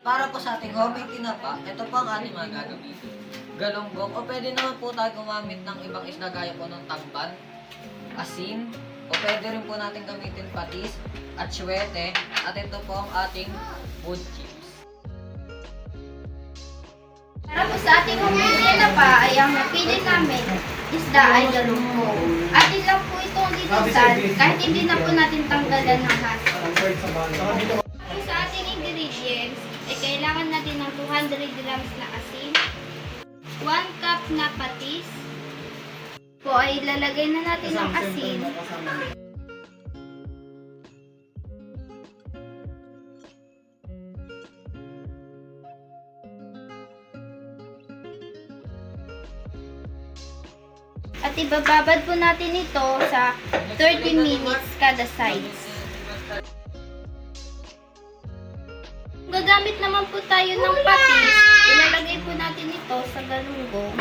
Para po sa ating homemade tinapa, ito po ang ating mga gagamitin. Galunggong, o pwede naman po tayo gumamit ng ibang isda gaya po ng tamban, asin, o pwede rin po natin gamitin patis at syuete, at ito po ang ating wood chips. Para po sa ating homemade tinapa ay ang napili namin isda ay galunggong. Atin lang po itong linisan kahit hindi na po natin tanggalan ng hassle. Kung sa ating ingredients, ay kailangan natin ng 200 grams na asin, 1 cup na patis, po ay ilalagay na natin ang asin, at ibababad po natin ito sa 30 minutes kada sides. Gagamit naman po tayo ng patis. Ilalagay po natin ito sa galunggong.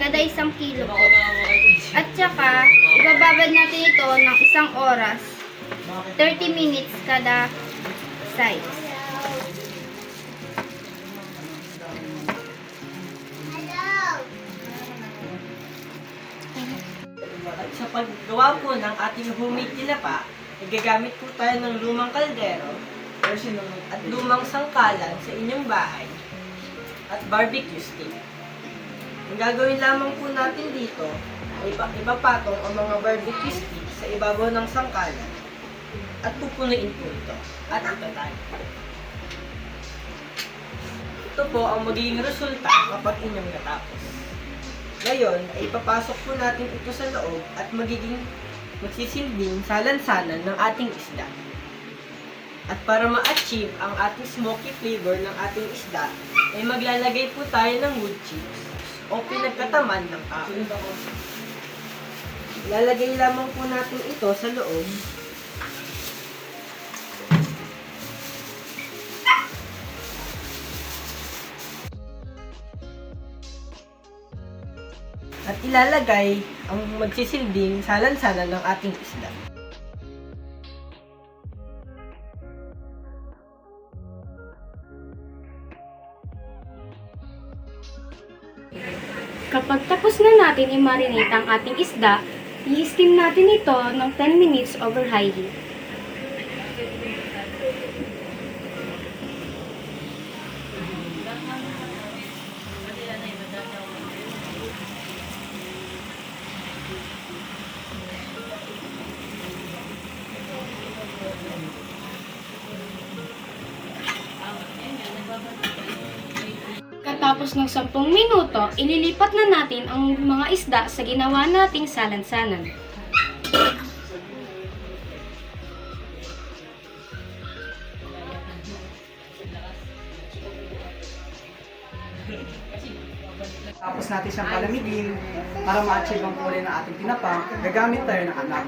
Kada 1 kilo po. At saka, ibababad natin ito ng 1 oras. 30 minutes kada sides. At sa paggawa po ng ating homemade tinapa, gagamit po tayo ng lumang kaldero at lumang sangkalan sa inyong bahay at barbecue stick. Ang gagawin lamang po natin dito ay ipapatong ang mga barbecue stick sa ibabaw ng sangkalan at pupunuin po ito at itatay. Ito po ang magiging resulta kapag inyong natapos. Ngayon, ay ipapasok po natin ito sa loob at magsisilbing salansanan ng ating isda. At para ma-achieve ang ating smoky flavor ng ating isda, ay maglalagay po tayo ng wood chips o pinagkataman ng kahoy. Ilalagay lamang po natin ito sa loob. At ilalagay ang magsisilbing salansanan ng ating isda. Kapag tapos na natin i-marinate ang ating isda, i-steam natin ito ng 10 minutes over high heat. Katapos ng 10 minuto, ililipat na natin ang mga isda sa ginawa nating salansanan. Tapos natin siyang palamigin para ma-achieve ang kulay ng ating tinapa, gagamit tayo ng anak.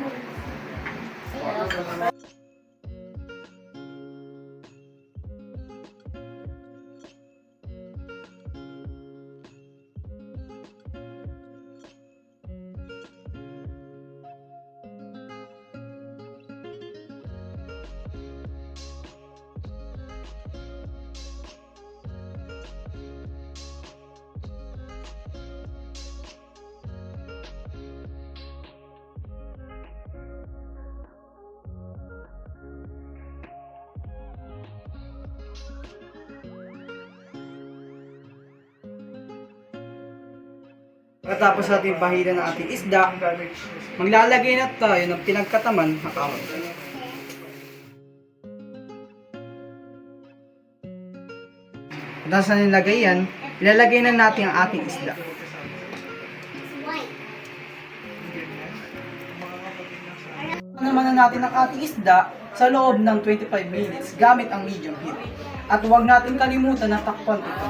Pagkatapos natin pahilan ng ating isda, maglalagay na tayo ng pinagkataman ng kahoy. Tapos na nilagay yan, ilalagay na natin ang ating isda. Naman na natin ang ating isda sa loob ng 25 minutes gamit ang medium heat. At huwag natin kalimutan na takpan ito.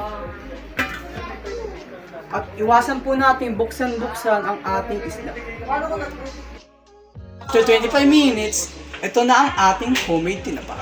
At iwasan po natin buksan-buksan ang ating isda. After 25 minutes, ito na ang ating homemade tinapa.